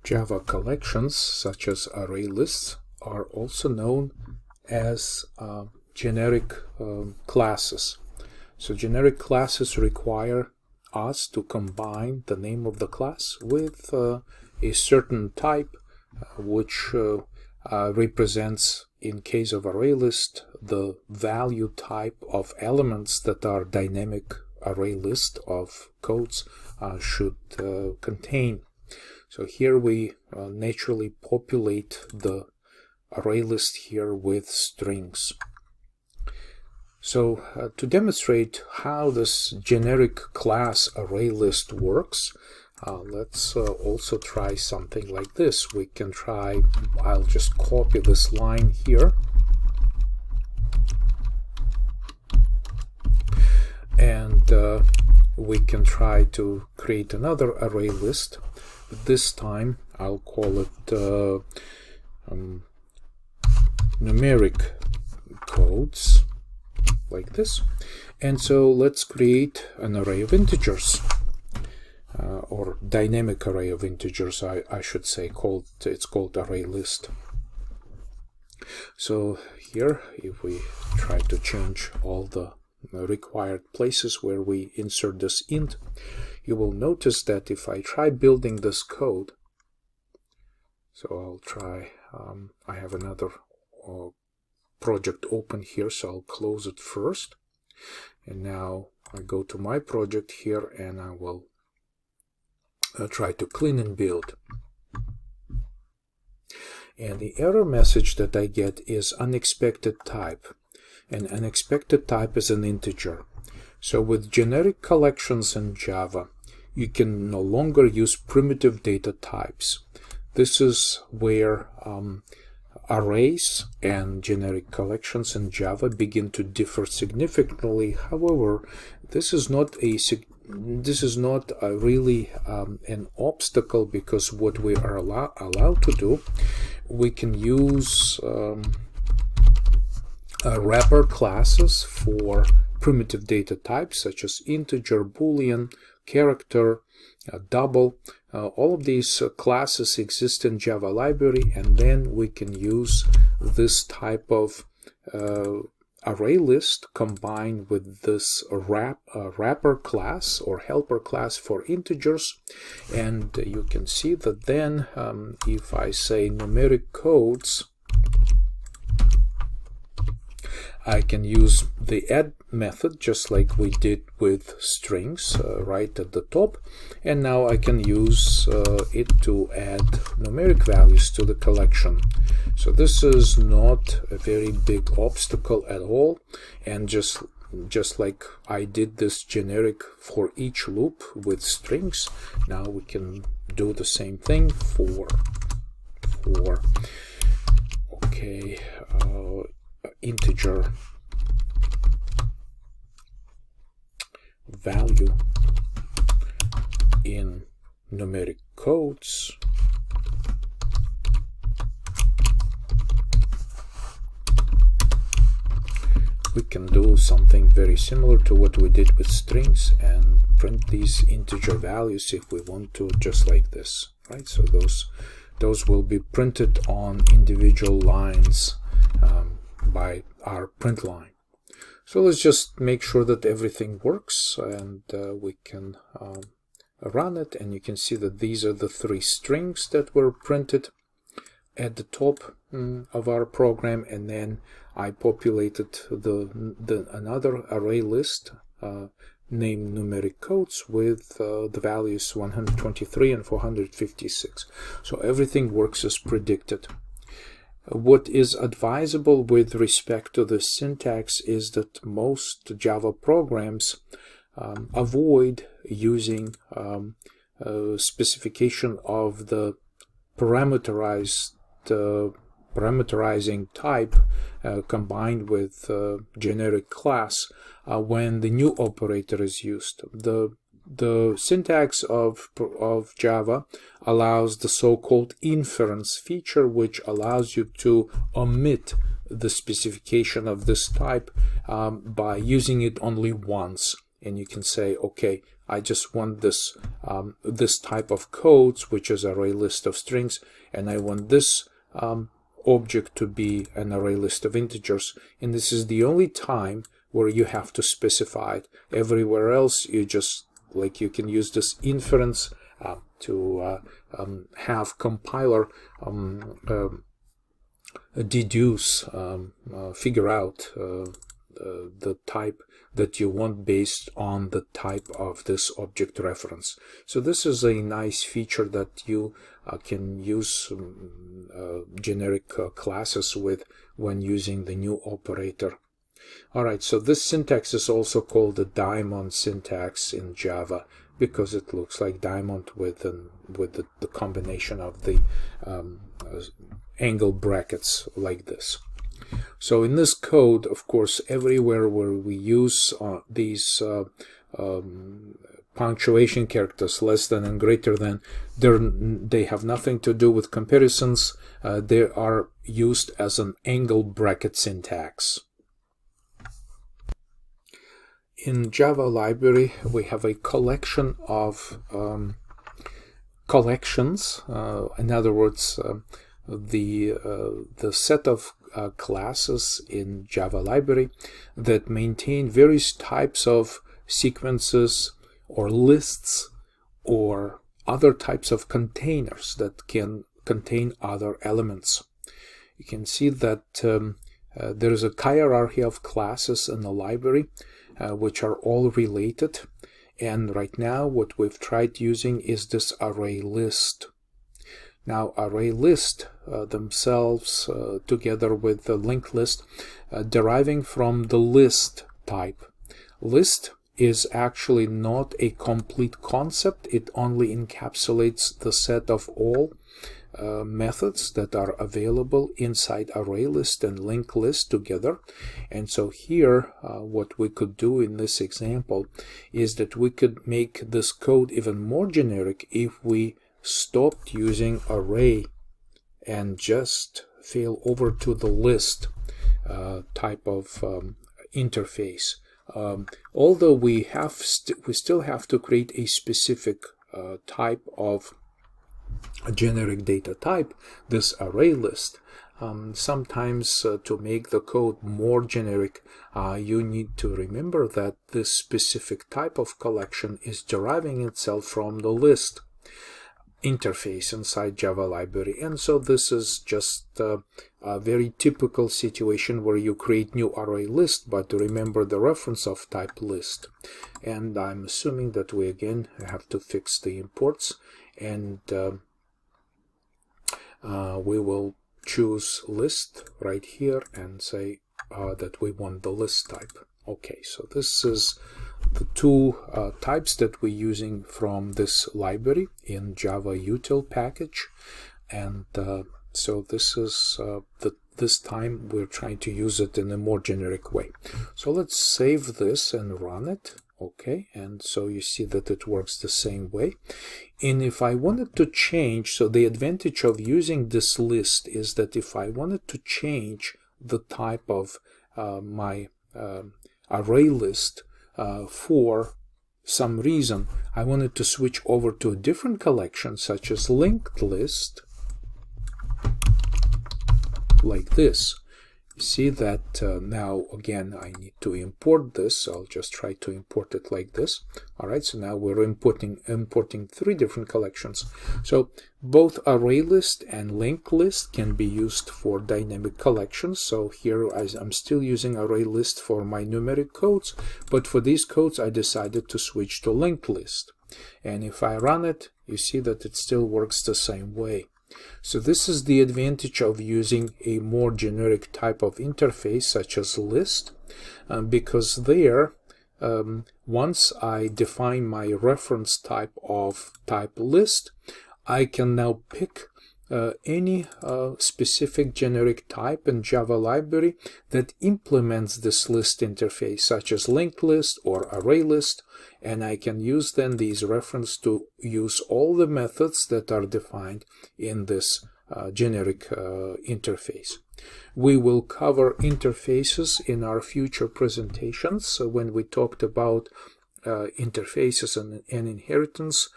Java collections, such as ArrayLists, are also known as generic classes. So generic classes require us to combine the name of the class with a certain type, which represents, in case of ArrayList, the value type of elements that our dynamic array list of codes should contain. So here we naturally populate the array list here with strings. So to demonstrate how this generic class array list works, let's also try something like this. We can try, I'll just copy this line here, and we can try to create another array list. But this time I'll call it numeric codes, like this. And so let's create an array of integers, or dynamic array of integers, I should say. It's called array list. So here, if we try to change all the required places where we insert this int, you will notice that if I try building this code, so I'll try, I have another project open here, so I'll close it first, and now I go to my project here and I will try to clean and build. And the error message that I get is unexpected type, and unexpected type is an integer. So with generic collections in Java, you can no longer use primitive data types. This is where arrays and generic collections in Java begin to differ significantly. However, this is not really an obstacle, because what we are allowed to do, we can use wrapper classes for primitive data types such as integer, boolean, character, double. All of these classes exist in Java library, and then we can use this type of array list combined with this wrapper class or helper class for integers. And you can see that then if I say numeric codes, I can use the add method just like we did with strings right at the top, and now I can use it to add numeric values to the collection. So this is not a very big obstacle at all, and just like I did this generic for each loop with strings, now we can do the same thing for integer value in numeric codes. We can do something very similar to what we did with strings and print these integer values if we want to, just like this, right? So those will be printed on individual lines by our print line. So let's just make sure that everything works, and we can run it, and you can see that these are the three strings that were printed at the top of our program, and then I populated another array list named numeric codes with the values 123 and 456. So everything works as predicted. What is advisable with respect to the syntax is that most Java programs avoid using specification of the parameterizing type combined with generic class when the new operator is used. The syntax of Java allows the so-called inference feature, which allows you to omit the specification of this type by using it only once. and you can say, okay, I just want this this type of codes, which is array list of strings, and I want this object to be an array list of integers, and this is the only time where you have to specify it. Everywhere else, you just, like, you can use this inference to have compiler deduce, figure out the type that you want based on the type of this object reference. So this is a nice feature that you can use generic classes with when using the new operator. Alright, so this syntax is also called the diamond syntax in Java, because it looks like diamond with the combination of the angle brackets like this. So in this code, of course, everywhere where we use these punctuation characters, less than and greater than, they have nothing to do with comparisons. They are used as an angle bracket syntax. In Java library, we have a collection of collections. In other words, the set of classes in Java library that maintain various types of sequences or lists or other types of containers that can contain other elements. You can see that there is a hierarchy of classes in the library which are all related, and right now what we've tried using is this ArrayList. Now ArrayList themselves together with the LinkedList deriving from the list type. List is actually not a complete concept. It only encapsulates the set of all methods that are available inside ArrayList and LinkedList together. And so here what we could do in this example is that we could make this code even more generic if we stopped using array and just fail over to the list type of interface. Although we still have to create a specific type of a generic data type, this array list. Sometimes to make the code more generic, you need to remember that this specific type of collection is deriving itself from the list interface inside Java library. And so this is just a very typical situation where you create new array list, but remember the reference of type list. And I'm assuming that we again have to fix the imports, and we will choose list right here and say that we want the list type. Okay, so this is the two types that we're using from this library in Java util package, and so this is this time we're trying to use it in a more generic way. So let's save this and run it. Okay, and so you see that it works the same way. And if I wanted to change, so the advantage of using this list is that if I wanted to change the type of my array list for some reason, I wanted to switch over to a different collection such as LinkedList, like this. You see that now again I need to import this. I'll just try to import it like this. Alright, so now we're importing three different collections. So both ArrayList and LinkedList can be used for dynamic collections. So here I'm still using ArrayList for my numeric codes, but for these codes I decided to switch to LinkedList. And if I run it, you see that it still works the same way. So this is the advantage of using a more generic type of interface such as list, because there once I define my reference type of type list, I can now pick any specific generic type in Java library that implements this list interface, such as LinkedList or ArrayList, and I can use then these references to use all the methods that are defined in this generic interface. We will cover interfaces in our future presentations. So when we talked about interfaces and inheritance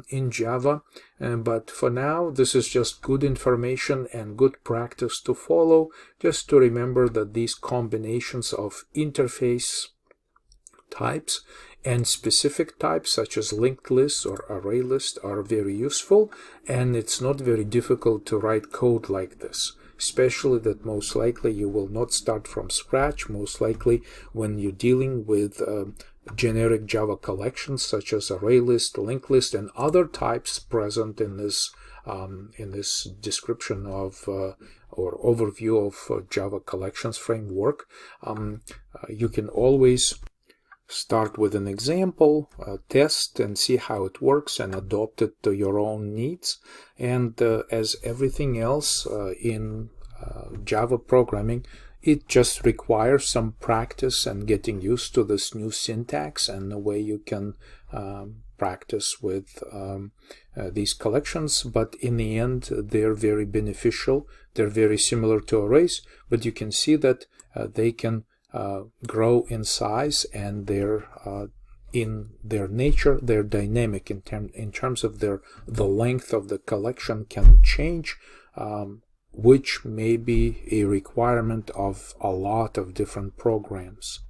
in Java. But for now, this is just good information and good practice to follow, just to remember that these combinations of interface types and specific types such as linked lists or array list are very useful, and it's not very difficult to write code like this, especially that most likely you will not start from scratch. Most likely when you're dealing with generic Java collections such as ArrayList, LinkedList, and other types present in this description of or overview of Java collections framework, you can always start with an example, test and see how it works and adopt it to your own needs. And as everything else in Java programming, it just requires some practice and getting used to this new syntax and the way you can practice with these collections. But in the end, they're very beneficial. They're very similar to arrays, but you can see that they can grow in size, and they're in their nature, they're dynamic in terms of the length of the collection can change, which may be a requirement of a lot of different programs.